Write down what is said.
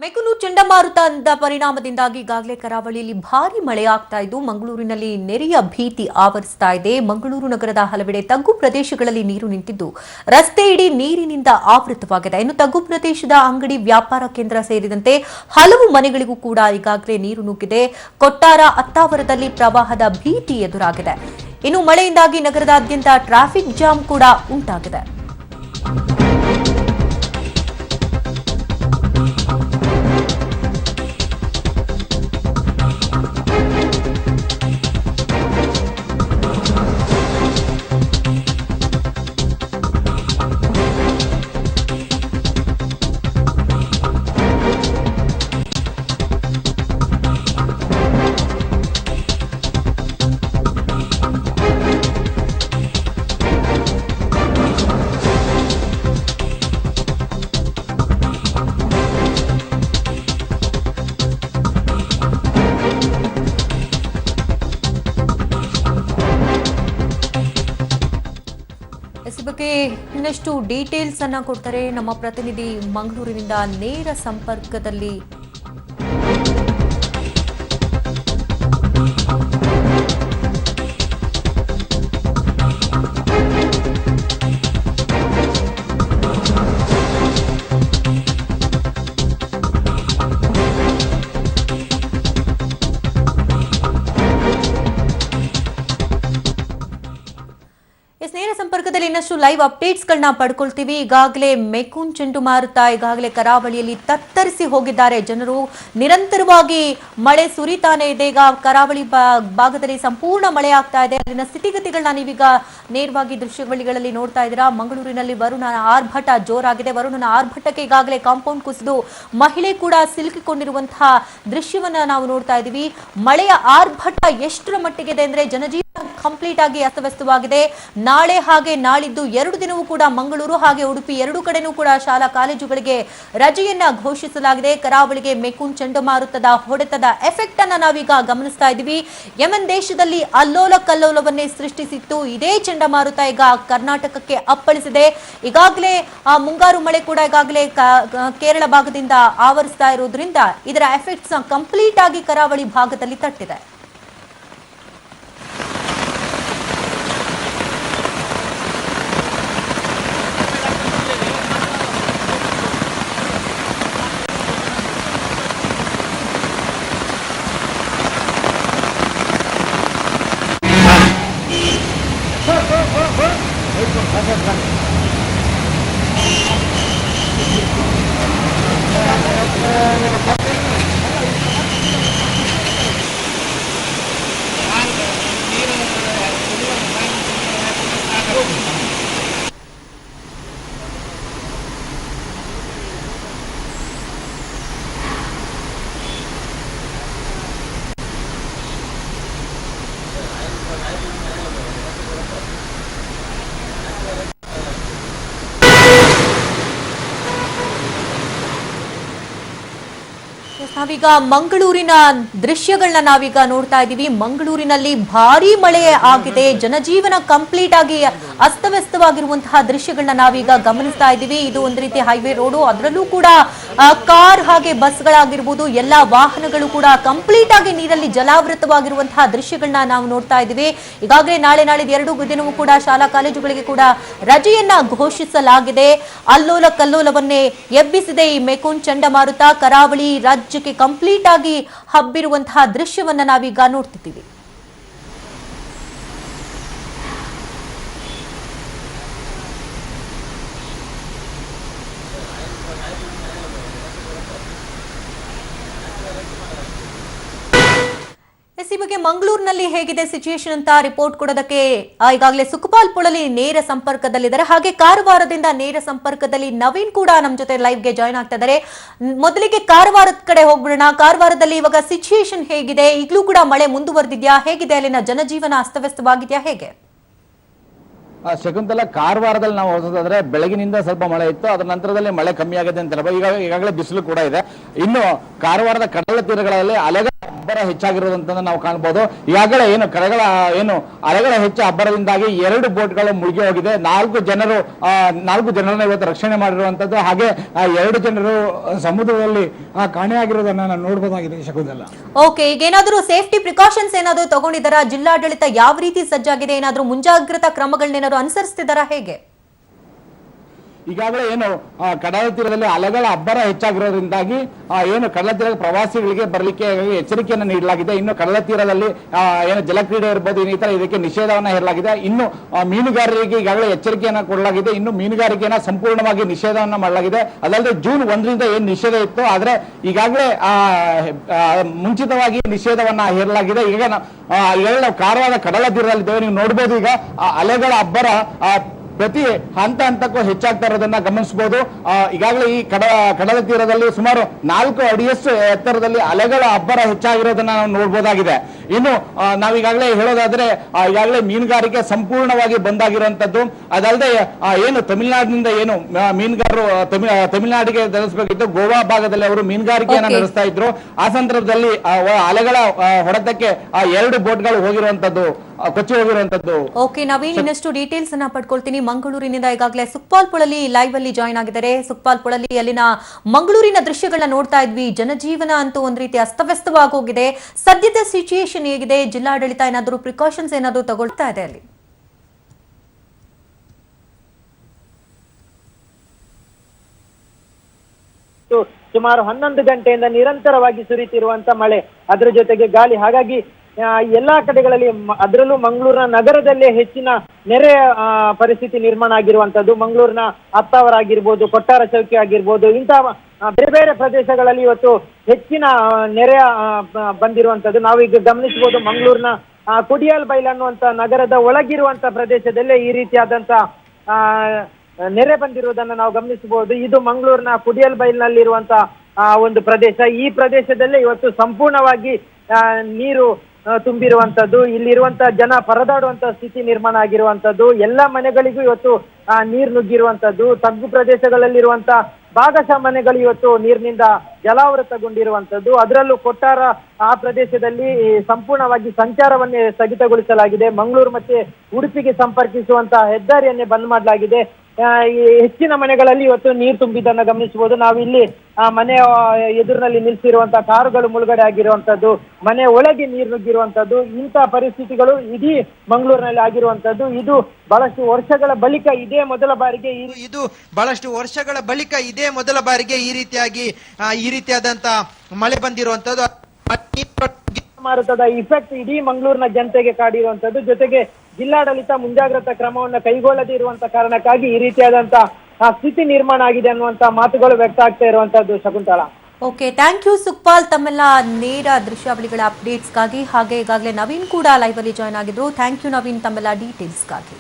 ಮೆಕುನು ಚಂಡಮಾರುತದ ಪರಿಣಾಮದಿಂದಾಗಿ ಈಗಾಗಲೇ ಕರಾವಳಿಯಲ್ಲಿ ಭಾರೀ ಮಳೆಯಾಗ್ತಾ ಇದ್ದು ಮಂಗಳೂರಿನಲ್ಲಿ ನೆರೆಯ ಭೀತಿ ಆವರಿಸ್ತಾ ಇದೆ. ಮಂಗಳೂರು ನಗರದ ಹಲವೆಡೆ ತಗ್ಗು ಪ್ರದೇಶಗಳಲ್ಲಿ ನೀರು ನಿಂತಿದ್ದು ರಸ್ತೆ ಇಡೀ ನೀರಿನಿಂದ ಆವೃತವಾಗಿದೆ. ಇನ್ನು ತಗ್ಗು ಪ್ರದೇಶದ ಅಂಗಡಿ, ವ್ಯಾಪಾರ ಕೇಂದ್ರ ಸೇರಿದಂತೆ ಹಲವು ಮನೆಗಳಿಗೂ ಕೂಡ ಈಗಾಗಲೇ ನೀರು ನುಗ್ಗಿದೆ. ಕೊಟ್ಟಾರ, ಅತ್ತಾವರದಲ್ಲಿ ಪ್ರವಾಹದ ಭೀತಿ ಎದುರಾಗಿದೆ. ಇನ್ನು ಮಳೆಯಿಂದಾಗಿ ನಗರದಾದ್ಯಂತ ಟ್ರಾಫಿಕ್ ಜಾಮ್ ಕೂಡ ಉಂಟಾಗಿದೆ. ಇಸ್ ಬಗ್ಗೆ ಇನ್ನಷ್ಟು ಡೀಟೇಲ್ಸ್ ಅನ್ನ ಕೊಡ್ತಾರೆ ನಮ್ಮ ಪ್ರತಿನಿಧಿ ಮಂಗಳೂರಿನಿಂದ ನೇರ ಸಂಪರ್ಕದಲ್ಲಿ. ನೇರ ಸಂಪರ್ಕದಲ್ಲಿ ಇನ್ನಷ್ಟು ಲೈವ್ ಅಪ್ಡೇಟ್ಸ್ಗಳನ್ನ ಪಡ್ಕೊಳ್ತೀವಿ. ಈಗಾಗಲೇ ಮೆಕುನ್ ಚಂಡಮಾರುತ ಈಗಾಗಲೇ ಕರಾವಳಿಯಲ್ಲಿ ತತ್ತರಿಸಿ ಹೋಗಿದ್ದಾರೆ ಜನರು. ನಿರಂತರವಾಗಿ ಮಳೆ ಸುರಿತಾನೆ ಇದೆ. ಈಗ ಕರಾವಳಿ ಭಾಗದಲ್ಲಿ ಸಂಪೂರ್ಣ ಮಳೆ ಆಗ್ತಾ ಇದೆ. ಅಲ್ಲಿನ ಸ್ಥಿತಿಗತಿಗಳನ್ನ ನೀವೀಗ ನೇರವಾಗಿ ದೃಶ್ಯಗಳಲ್ಲಿ ನೋಡ್ತಾ ಇದ್ದೀರಾ. ಮಂಗಳೂರಿನಲ್ಲಿ ವರುಣನ ಆರ್ಭಟ ಜೋರಾಗಿದೆ. ವರುಣನ ಆರ್ಭಟಕ್ಕೆ ಈಗಾಗಲೇ ಕಾಂಪೌಂಡ್ ಕುಸಿದು ಮಹಿಳೆ ಕೂಡ ಸಿಲುಕಿಕೊಂಡಿರುವಂತಹ ದೃಶ್ಯವನ್ನ ನಾವು ನೋಡ್ತಾ ಇದ್ದೀವಿ. ಮಳೆಯ ಆರ್ಭಟ ಎಷ್ಟರ ಮಟ್ಟಿಗಿದೆ ಅಂದ್ರೆ ಜನಜೀವನ ಕಂಪ್ಲೀಟ್ ಆಗಿ ಅಸ್ತವ್ಯಸ್ತವಾಗಿದೆ. ನಾಳೆ ಹಾಗೆ ನಾಳಿದ್ದು 2 ದಿನವೂ ಕೂಡ ಮಂಗಳೂರು ಹಾಗೆ ಉಡುಪಿ ಎರಡೂ ಕಡೆನೂ ಕೂಡ ಶಾಲಾ ಕಾಲೇಜುಗಳಿಗೆ ರಜೆಯನ್ನ ಘೋಷಿಸಲಾಗಿದೆ. ಕರಾವಳಿಗೆ ಮೆಕುನ್ ಚಂಡಮಾರುತದ ಹೊಡೆತದ ಎಫೆಕ್ಟ್ ಅನ್ನ ನಾವೀಗ ಗಮನಿಸ್ತಾ ಇದ್ದೀವಿ. ಯೆಮೆನ್ ದೇಶದಲ್ಲಿ ಅಲ್ಲೋಲ ಕಲ್ಲೋಲವನ್ನೇ ಸೃಷ್ಟಿಸಿತ್ತು ಇದೇ ಚಂಡಮಾರುತ ಈಗ ಕರ್ನಾಟಕಕ್ಕೆ ಅಪ್ಪಳಿಸಿದೆ. ಈಗಾಗಲೇ ಮುಂಗಾರು ಮಳೆ ಕೂಡ ಈಗಾಗಲೇ ಕೇರಳ ಭಾಗದಿಂದ ಆವರಿಸ್ತಾ ಇರೋದ್ರಿಂದ ಇದರ ಎಫೆಕ್ಟ್ಸ್ ಕಂಪ್ಲೀಟ್ ಆಗಿ ಕರಾವಳಿ ಭಾಗದಲ್ಲಿ ತಟ್ಟಿದೆ. ನಾವೀಗ ಮಂಗಳೂರಿನ ದೃಶ್ಯಗಳನ್ನ ನಾವೀಗ ನೋಡ್ತಾ ಇದ್ದೀವಿ. ಮಂಗಳೂರಿನಲ್ಲಿ ಭಾರೀ ಮಳೆ ಆಗಿದೆ. ಜನಜೀವನ ಕಂಪ್ಲೀಟ್ ಆಗಿ ಅಸ್ತವ್ಯಸ್ತವಾಗಿರುವಂತಹ ದೃಶ್ಯಗಳನ್ನ ನಾವೀಗ ಗಮನಿಸ್ತಾ ಇದ್ದೀವಿ. ಇದು ಒಂದು ರೀತಿ ಹೈವೇ ರೋಡು. ಅದರಲ್ಲೂ ಕೂಡ ಕಾರ್ ಹಾಗೆ ಬಸ್ಗಳಾಗಿರ್ಬೋದು ಎಲ್ಲಾ ವಾಹನಗಳು ಕೂಡ ಕಂಪ್ಲೀಟ್ ಆಗಿ ನೀರಲ್ಲಿ ಜಲಾವೃತವಾಗಿರುವಂತಹ ದೃಶ್ಯಗಳನ್ನ ನಾವು ನೋಡ್ತಾ ಇದ್ದೀವಿ. ಈಗಾಗಲೇ ನಾಳಿದ್ದು 2 ದಿನವೂ ಕೂಡ ಶಾಲಾ ಕಾಲೇಜುಗಳಿಗೆ ಕೂಡ ರಜೆಯನ್ನ ಘೋಷಿಸಲಾಗಿದೆ. ಅಲ್ಲೋಲ ಕಲ್ಲೋಲವನ್ನೇ ಎಬ್ಬಿಸಿದೆ ಈ ಮೆಕುನ್ ಚಂಡಮಾರುತ. ಕರಾವಳಿ ರಾಜ್ಯಕ್ಕೆ ಕಂಪ್ಲೀಟ್ ಆಗಿ ಹಬ್ಬಿರುವಂತಹ ದೃಶ್ಯವನ್ನ ನಾವೀಗ ನೋಡ್ತಿದ್ದೀವಿ. ಈ ಬಗ್ಗೆ ಮಂಗಳೂರಿನಲ್ಲಿ ಹೇಗಿದೆ ಸಿಚುಯೇಷನ್ ಅಂತ ರಿಪೋರ್ಟ್ ಕೊಡೋದಕ್ಕೆ ಈಗಾಗಲೇ ಸುಖಪಾಲ್ ಪೊಳಲಿ ನೇರ ಸಂಪರ್ಕದಲ್ಲಿದ್ದಾರೆ. ಹಾಗೆ ಕಾರವಾರದಿಂದ ನೇರ ಸಂಪರ್ಕದಲ್ಲಿ ನವೀನ್ ಕೂಡ ನಮ್ಮ ಜೊತೆ ಲೈವ್ಗೆ ಜಾಯ್ನ್ ಆಗ್ತಾ ಇದ್ದಾರೆ. ಮೊದಲಿಗೆ ಕಾರವಾರದ ಕಡೆ ಹೋಗ್ಬಿಡೋಣ. ಕಾರವಾರದಲ್ಲಿ ಇವಾಗ ಸಿಚುಯೇಷನ್ ಹೇಗಿದೆ? ಈಗಲೂ ಕೂಡ ಮಳೆ ಮುಂದುವರೆದಿದ್ಯಾ? ಹೇಗಿದೆ ಅಲ್ಲಿನ ಜನಜೀವನ ಅಸ್ತವ್ಯಸ್ತವಾಗಿದೆಯಾ? ಹೇಗೆ? ಶಕುಂತಲ, ಕಾರವಾರದಲ್ಲಿ ನಾವು ಹೋಗೋದಾದ್ರೆ ಬೆಳಗಿನಿಂದ ಸ್ವಲ್ಪ ಮಳೆ ಇತ್ತು. ಅದರ ನಂತರದಲ್ಲಿ ಮಳೆ ಕಮ್ಮಿ ಆಗಿದೆ ಅಂತ ಈಗಾಗಲೇ ಬಿಸಿಲು ಕೂಡ ಇದೆ. ಇನ್ನು ಕಾರವಾರದ ಕಡಲ ತೀರಗಳಲ್ಲಿ ಅಲೆಗಳ ಅಬ್ಬರ ಹೆಚ್ಚಾಗಿರೋದಂತ ನಾವು ಕಾಣಬಹುದು. ಈಗಾಗಲೇ ಅಲೆಗಳ ಹೆಚ್ಚು ಅಬ್ಬರದಿಂದಾಗಿ 2 ಬೋಟ್ಗಳು ಮುಳುಗಿ ಹೋಗಿದೆ. 4 ಜನರನ್ನ ಇವತ್ತು ರಕ್ಷಣೆ ಮಾಡಿರುವಂತದ್ದು, ಹಾಗೆ 2 ಜನರು ಸಮುದ್ರದಲ್ಲಿ ಕಾಣೆಯಾಗಿರೋದನ್ನ ನಾವು ನೋಡಬಹುದಾಗಿದೆ. ಶಕುಂತಲ, ಓಕೆ, ಈಗ ಏನಾದರೂ ಸೇಫ್ಟಿ ಪ್ರಿಕಾಷನ್ಸ್ ಏನಾದರೂ ತಗೊಂಡಿದ್ದಾರಾ? ಜಿಲ್ಲಾಡಳಿತ ಯಾವ ರೀತಿ ಸಜ್ಜಾಗಿದೆ? ಏನಾದರೂ ಮುಂಜಾಗ್ರತಾ ಕ್ರಮಗಳನ್ನೇನಾದ್ರು ಅನುಸರಿಸ್ತಿದ್ದಾರಾ? ಹೇಗೆ? ಈಗಾಗಲೇ ಕಡಲ ತೀರದಲ್ಲಿ ಅಲೆಗಳ ಅಬ್ಬರ ಹೆಚ್ಚಾಗಿರೋದ್ರಿಂದಾಗಿ ಕಡಲ ತೀರದ ಪ್ರವಾಸಿಗಳಿಗೆ ಬರಲಿಕ್ಕೆ ಎಚ್ಚರಿಕೆಯನ್ನು ನೀಡಲಾಗಿದೆ. ಇನ್ನು ಕಡಲ ತೀರದಲ್ಲಿ ಜಲಕ್ರೀಡೆ ಇರ್ಬೋದು, ಇನ್ನಿತರ ಇದಕ್ಕೆ ನಿಷೇಧವನ್ನ ಹೇರಲಾಗಿದೆ. ಇನ್ನು ಮೀನುಗಾರರಿಗೆ ಈಗಾಗಲೇ ಎಚ್ಚರಿಕೆಯನ್ನ ಕೊಡಲಾಗಿದೆ. ಇನ್ನು ಮೀನುಗಾರಿಕೆಯನ್ನ ಸಂಪೂರ್ಣವಾಗಿ ನಿಷೇಧವನ್ನ ಮಾಡಲಾಗಿದೆ. ಅದಲ್ಲದೆ ಜೂನ್ 1ರಿಂದ ಏನು ನಿಷೇಧ ಇತ್ತು, ಆದ್ರೆ ಈಗಾಗಲೇ ಮುಂಚಿತವಾಗಿ ನಿಷೇಧವನ್ನ ಹೇರಲಾಗಿದೆ. ಈಗ ನಾವು ಕಾರವಾರ ಕಡಲ ತೀರದಲ್ಲಿದ್ದೇವೆ. ನೀವು ನೋಡ್ಬೋದು, ಈಗ ಅಲೆಗಳ ಅಬ್ಬರ ಪ್ರತಿ ಹಂತಕ್ಕೂ ಹೆಚ್ಚಾಗ್ತಾ ಇರೋದನ್ನ ಗಮನಿಸಬಹುದು. ಈಗಾಗಲೇ ಈ ಕಡಲ ತೀರದಲ್ಲಿ ಸುಮಾರು 4 ಅಡಿಯಷ್ಟು ಎತ್ತರದಲ್ಲಿ ಅಲೆಗಳ ಅಬ್ಬರ ಹೆಚ್ಚಾಗಿರೋದನ್ನ ನಾವು ನೋಡಬಹುದಾಗಿದೆ. ಇನ್ನು ನಾವೀಗಾಗಲೇ ಹೇಳೋದಾದ್ರೆ ಈಗಾಗಲೇ ಮೀನುಗಾರಿಕೆ ಸಂಪೂರ್ಣವಾಗಿ ಬಂದಾಗಿರುವಂತದ್ದು. ಅದಲ್ಲದೆ ತಮಿಳುನಾಡಿನಿಂದ ಮೀನುಗಾರರು ತಮಿಳುನಾಡಿಗೆ ನಡೆಸಬೇಕಿತ್ತು, ಗೋವಾ ಭಾಗದಲ್ಲಿ ಅವರು ಮೀನುಗಾರಿಕೆಯನ್ನ ನಡೆಸ್ತಾ ಇದ್ರು. ಆ ಸಂದರ್ಭದಲ್ಲಿ ಅಲೆಗಳ ಹೊಡೆತಕ್ಕೆ 2 ಬೋಟ್ಗಳು ಹೋಗಿರುವಂತದ್ದು, ಕೊಚ್ಚಿ ಹೋಗಿರುವಂತದ್ದು. ಓಕೆ ನವೀನ್, ಇನ್ನಷ್ಟು ಡೀಟೇಲ್ಸ್ ಅನ್ನ ಪಡ್ಕೊಳ್ತೀನಿ. ಮಂಗಳೂರಿನಿಂದ ಈಗಾಗಲೇ ಸುಕ್ಪಾಲ್ ಪುಳಲಿ ಲೈವ್ ಅಲ್ಲಿ ಜಾಯ್ನ್ ಆಗಿದ್ದಾರೆ. ಸುಕ್ಪಾಲ್ ಪುಳಲಿ ಅಲ್ಲಿನ ಮಂಗಳೂರಿನ ದೃಶ್ಯಗಳನ್ನ ನೋಡ್ತಾ ಇದ್ವಿ. ಜನಜೀವನ ಅಂತೂ ಒಂದ್ ರೀತಿ ಅಸ್ತವ್ಯಸ್ತವಾಗಿ ಹೋಗಿದೆ. ಸದ್ಯದ ಸಿಚುಯೇಷನ್ ಹೇಗಿದೆ? ಜಿಲ್ಲಾಡಳಿತ ಏನಾದರೂ ಪ್ರಿಕಾಷನ್ಸ್ ಏನಾದರೂ ತಗೊಳ್ತಾ ಇದೆ ಅಲ್ಲಿ? ಸುಮಾರು 11 ಗಂಟೆಯಿಂದ ನಿರಂತರವಾಗಿ ಸುರಿತಿರುವಂತ ಮಳೆ, ಅದರ ಜೊತೆಗೆ ಗಾಳಿ, ಹಾಗಾಗಿ ಎಲ್ಲಾ ಕಡೆಗಳಲ್ಲಿ ಅದರಲ್ಲೂ ಮಂಗಳೂರಿನ ನಗರದಲ್ಲೇ ಹೆಚ್ಚಿನ ನೆರೆ ಪರಿಸ್ಥಿತಿ ನಿರ್ಮಾಣ ಆಗಿರುವಂತದ್ದು. ಮಂಗಳೂರಿನ ಅತ್ತಾವರ ಆಗಿರ್ಬೋದು, ಕೊಟ್ಟಾರ ಚೌಕಿ ಆಗಿರ್ಬೋದು, ಇಂತಹ ಬೇರೆ ಬೇರೆ ಪ್ರದೇಶಗಳಲ್ಲಿ ಇವತ್ತು ಹೆಚ್ಚಿನ ನೆರೆ ಬಂದಿರುವಂತದ್ದು ನಾವೀಗ ಗಮನಿಸಬಹುದು. ಮಂಗಳೂರಿನ ಕುಡಿಯಾಲ್ ಬೈಲ್ ಅನ್ನುವಂತ ನಗರದ ಒಳಗಿರುವಂತ ಪ್ರದೇಶದಲ್ಲೇ ಈ ರೀತಿಯಾದಂತ ನೆರೆ ಬಂದಿರುವುದನ್ನು ನಾವು ಗಮನಿಸಬಹುದು. ಇದು ಮಂಗಳೂರಿನ ಕುಡಿಯಲ್ ಬೈಲ್ನಲ್ಲಿರುವಂತ ಒಂದು ಪ್ರದೇಶ. ಈ ಪ್ರದೇಶದಲ್ಲೇ ಇವತ್ತು ಸಂಪೂರ್ಣವಾಗಿ ನೀರು ತುಂಬಿರುವಂತದ್ದು. ಇಲ್ಲಿರುವಂತ ಜನ ಪರದಾಡುವಂತ ಸ್ಥಿತಿ ನಿರ್ಮಾಣ ಆಗಿರುವಂತದ್ದು. ಎಲ್ಲ ಮನೆಗಳಿಗೂ ಇವತ್ತು ನೀರು ನುಗ್ಗಿರುವಂತದ್ದು. ತಗ್ಗು ಪ್ರದೇಶಗಳಲ್ಲಿರುವಂತ ಭಾಗಶಃ ಮನೆಗಳು ಇವತ್ತು ನೀರಿನಿಂದ ಜಲಾವೃತಗೊಂಡಿರುವಂತದ್ದು. ಅದರಲ್ಲೂ ಕೊಟ್ಟಾರ ಆ ಪ್ರದೇಶದಲ್ಲಿ ಸಂಪೂರ್ಣವಾಗಿ ಸಂಚಾರವನ್ನೇ ಸ್ಥಗಿತಗೊಳಿಸಲಾಗಿದೆ. ಮಂಗಳೂರು ಮತ್ತೆ ಉಡುಪಿಗೆ ಸಂಪರ್ಕಿಸುವಂತಹ ಹೆದ್ದಾರಿಯನ್ನೇ ಬಂದ್ ಮಾಡಲಾಗಿದೆ. ಹೆಚ್ಚಿನ ಮನೆಗಳಲ್ಲಿ ಇವತ್ತು ನೀರು ತುಂಬಿದ್ದನ್ನ ಗಮನಿಸಬಹುದು. ನಾವು ಇಲ್ಲಿ ಮನೆಯ ಎದುರಿನಲ್ಲಿ ನಿಲ್ಲಿಸಿರುವಂತಹ ಕಾರುಗಳು ಮುಳುಗಡೆ ಆಗಿರುವಂತದ್ದು, ಮನೆ ಒಳಗೆ ನೀರು ನುಗ್ಗಿರುವಂತದ್ದು, ಇಂತಹ ಪರಿಸ್ಥಿತಿಗಳು ಇಡೀ ಮಂಗಳೂರಿನಲ್ಲಿ ಆಗಿರುವಂತದ್ದು. ಇದು ಬಹಳಷ್ಟು ವರ್ಷಗಳ ಬಳಿಕ ಇದೇ ಮೊದಲ ಬಾರಿಗೆ ಈ ರೀತಿಯಾದಂತ ಮಳೆ ಬಂದಿರುವಂತದ್ದು. ಮಾರುತದ ಇಫೆಕ್ಟ್ ಇಡೀ ಮಂಗಳೂರಿನ ಜನತೆಗೆ ಕಾಡಿರುವಂತದ್ದು. ಜೊತೆಗೆ ಜಿಲ್ಲಾಡಳಿತ ಮುಂಜಾಗ್ರತಾ ಕ್ರಮವನ್ನು ಕೈಗೊಳ್ಳದೇ ಇರುವಂತ ಕಾರಣಕ್ಕಾಗಿ ಈ ರೀತಿಯಾದಂತ ಸ್ಥಿತಿ ನಿರ್ಮಾಣ ಆಗಿದೆ ಅನ್ನುವಂತ ಮಾತುಗಳು ವ್ಯಕ್ತ ಆಗ್ತಾ ಇರುವಂತದ್ದು. Shakuntala, okay, thank you Sukhpal ತಮ್ಮೆಲ್ಲ ನೇರ ದೃಶ್ಯಾವಳಿಗಳ ಅಪ್ಡೇಟ್ಸ್ಗಾಗಿ. ಹಾಗೆ ಈಗಾಗಲೇ ನವೀನ್ ಕೂಡ ಲೈವ್ ಅಲ್ಲಿ ಜಾಯ್ನ್ ಆಗಿದ್ರು. ಥ್ಯಾಂಕ್ ಯು ನವೀನ್ ತಮ್ಮೆಲ್ಲ ಡೀಟೇಲ್ಸ್ಗಾಗಿ.